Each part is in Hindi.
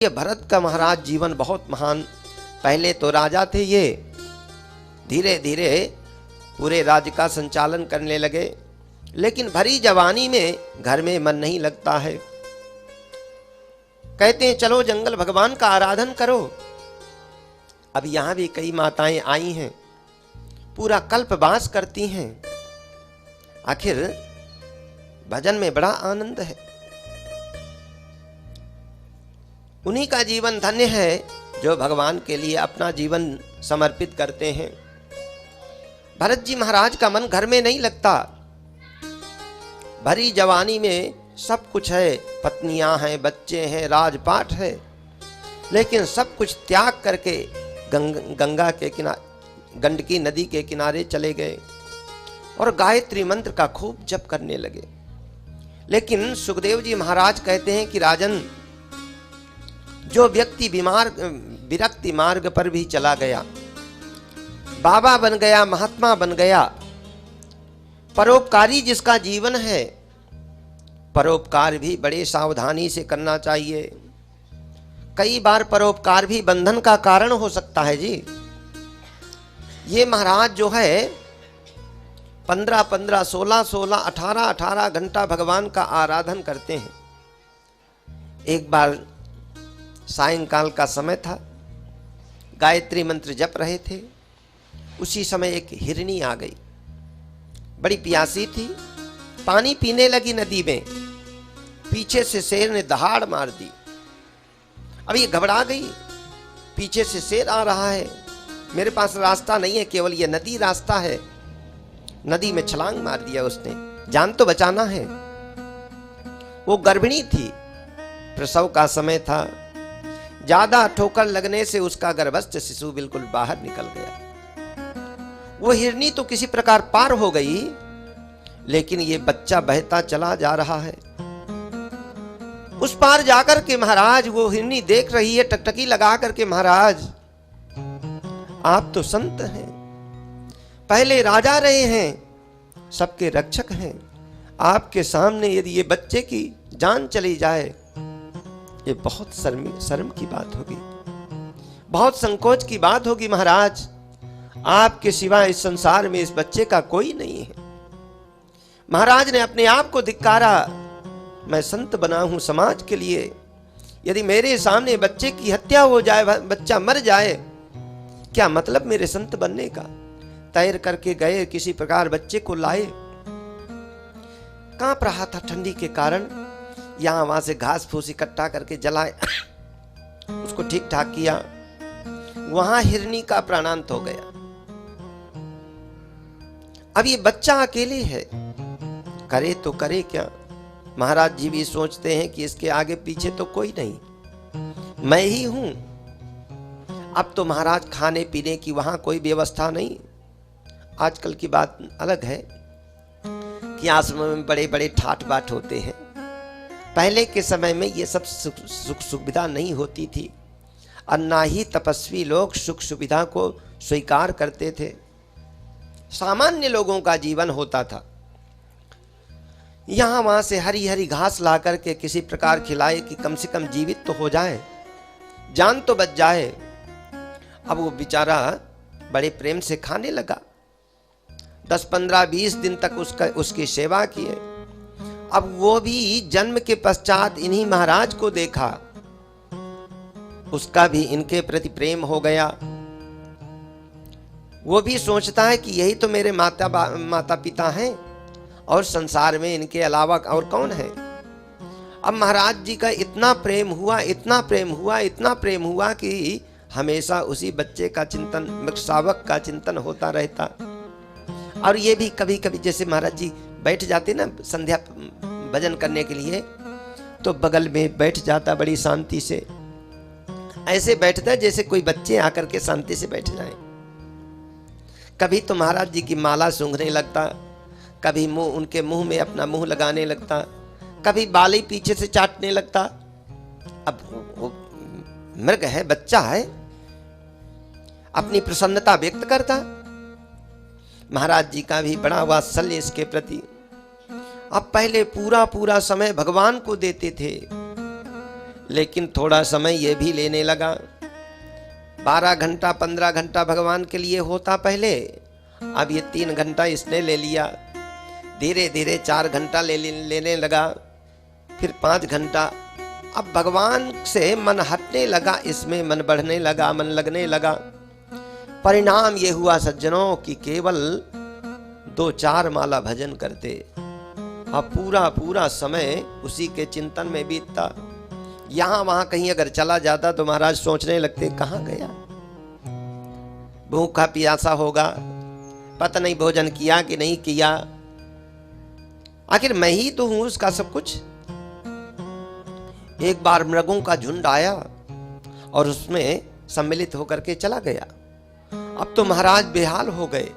ये भरत का महाराज जीवन बहुत महान। पहले तो राजा थे, ये धीरे धीरे पूरे राज्य का संचालन करने लगे, लेकिन भरी जवानी में घर में मन नहीं लगता है। कहते हैं चलो जंगल भगवान का आराधन करो। अब यहां भी कई माताएं आई हैं, पूरा कल्पवास करती हैं। आखिर भजन में बड़ा आनंद है, उन्हीं का जीवन धन्य है जो भगवान के लिए अपना जीवन समर्पित करते हैं। भरत जी महाराज का मन घर में नहीं लगता। भरी जवानी में सब कुछ है, पत्नियां हैं, बच्चे हैं, राजपाट है, लेकिन सब कुछ त्याग करके गंगा के किनारे, गंडकी नदी के किनारे चले गए और गायत्री मंत्र का खूब जप करने लगे। लेकिन सुखदेव जी महाराज कहते हैं कि राजन, जो व्यक्ति विरक्ति मार्ग पर भी चला गया, बाबा बन गया, महात्मा बन गया, परोपकारी जिसका जीवन है, परोपकार भी बड़े सावधानी से करना चाहिए। कई बार परोपकार भी बंधन का कारण हो सकता है जी। ये महाराज जो है 15-15, 16-16, 18-18 घंटा भगवान का आराधन करते हैं। एक बार सायंकाल का समय था, गायत्री मंत्र जप रहे थे, उसी समय एक हिरनी आ गई, बड़ी प्यासी थी, पानी पीने लगी नदी में। पीछे से शेर ने दहाड़ मार दी। अब ये घबरा गई, पीछे से शेर आ रहा है, मेरे पास रास्ता नहीं है, केवल ये नदी रास्ता है। नदी में छलांग मार दिया उसने, जान तो बचाना है। वो गर्भिणी थी, प्रसव का समय था, ज्यादा ठोकर लगने से उसका गर्भस्थ शिशु बिल्कुल बाहर निकल गया। वो हिरनी तो किसी प्रकार पार हो गई, लेकिन ये बच्चा बहता चला जा रहा है। उस पार जाकर के महाराज वो हिरनी देख रही है, टकटकी लगा करके, महाराज आप तो संत हैं, पहले राजा रहे हैं, सबके रक्षक हैं, आपके सामने यदि ये बच्चे की जान चली जाए, ये बहुत शर्म की बात होगी, बहुत संकोच की बात होगी। महाराज, आपके सिवा इस संसार में इस बच्चे का कोई नहीं है। महाराज ने अपने आप को धिक्कारा, मैं संत बना हूं समाज के लिए, यदि मेरे सामने बच्चे की हत्या हो जाए, बच्चा मर जाए, क्या मतलब मेरे संत बनने का। तैर करके गए, किसी प्रकार बच्चे को लाए। कांप रहा था ठंडी के कारण, यहां वहां से घास फूस इकट्ठा करके जलाए, उसको ठीक ठाक किया। वहां हिरनी का प्राणांत हो गया। अब ये बच्चा अकेले है, करे तो करे क्या। महाराज जी भी सोचते हैं कि इसके आगे पीछे तो कोई नहीं, मैं ही हूं। अब तो महाराज खाने पीने की वहां कोई व्यवस्था नहीं। आजकल की बात अलग है कि आश्रम में बड़े बड़े ठाट बाट होते हैं। पहले के समय में ये सब सुख सुविधा नहीं होती थी, और ना ही तपस्वी लोग सुख सुविधा को स्वीकार करते थे। सामान्य लोगों का जीवन होता था। यहां वहां से हरी हरी घास ला करके किसी प्रकार खिलाए कि कम से कम जीवित तो हो जाए, जान तो बच जाए। अब वो बेचारा बड़े प्रेम से खाने लगा। 10, 15, 20 दिन तक उसकी सेवा किए। अब वो भी जन्म के पश्चात इन्हीं महाराज को देखा, उसका भी इनके प्रति प्रेम हो गया। वो भी सोचता है कि यही तो मेरे माता पिता हैं, और संसार में इनके अलावा और कौन है। अब महाराज जी का इतना प्रेम हुआ, इतना प्रेम हुआ, इतना प्रेम हुआ कि हमेशा उसी बच्चे का चिंतन, शावक का चिंतन होता रहता। और ये भी कभी कभी जैसे महाराज जी बैठ जाते ना संध्या भजन करने के लिए, तो बगल में बैठ जाता बड़ी शांति से, ऐसे बैठता जैसे कोई बच्चे आकर के शांति से बैठ जाए। कभी तो महाराज जी की माला सूंघने लगता, कभी उनके मुंह में अपना मुंह लगाने लगता, कभी बाली पीछे से चाटने लगता। अब वो मृग है, बच्चा है, अपनी प्रसन्नता व्यक्त करता। महाराज जी का भी बड़ा वात्सल्य इसके प्रति। अब पहले पूरा पूरा समय भगवान को देते थे, लेकिन थोड़ा समय ये भी लेने लगा। 12 घंटा 15 घंटा भगवान के लिए होता पहले, अब ये 3 घंटा इसने ले लिया। धीरे धीरे 4 घंटा लेने लगा, फिर 5 घंटा। अब भगवान से मन हटने लगा, इसमें मन बढ़ने लगा, मन लगने लगा। परिणाम ये हुआ सज्जनों कि केवल 2-4 माला भजन करते, अब पूरा पूरा समय उसी के चिंतन में बीतता। यहां वहां कहीं अगर चला जाता तो महाराज सोचने लगते कहां गया, भूखा प्यासा होगा, पता नहीं भोजन किया कि नहीं किया, आखिर मैं ही तो हूं उसका सब कुछ। एक बार मृगों का झुंड आया और उसमें सम्मिलित होकर के चला गया। अब तो महाराज बेहाल हो गए,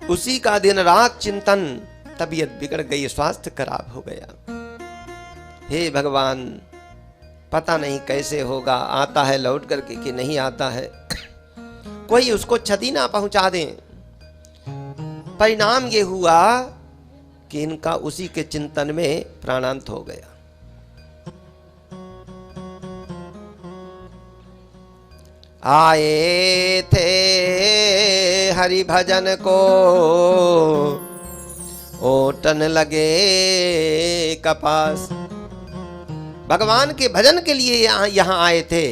उसी का दिन रात चिंतन, तबीयत बिगड़ गई, स्वास्थ्य खराब हो गया। हे भगवान, पता नहीं कैसे होगा, आता है लौट करके कि नहीं आता है, कोई उसको क्षति ना पहुंचा दे। परिणाम ये हुआ कि इनका उसी के चिंतन में प्राणांत हो गया। आए थे हरि भजन को, ओटन लगे कपास। भगवान के भजन के लिए यहाँ आए थे,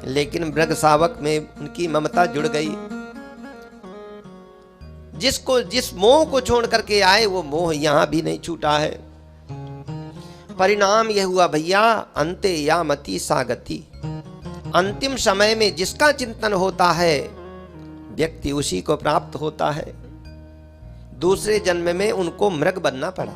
लेकिन मृग शावक में उनकी ममता जुड़ गई। जिस मोह को छोड़ करके आए वो मोह यहां भी नहीं छूटा है। परिणाम यह हुआ भैया, अंते या मति सागति। अंतिम समय में जिसका चिंतन होता है व्यक्ति उसी को प्राप्त होता है। दूसरे जन्म में उनको मृग बनना पड़ा।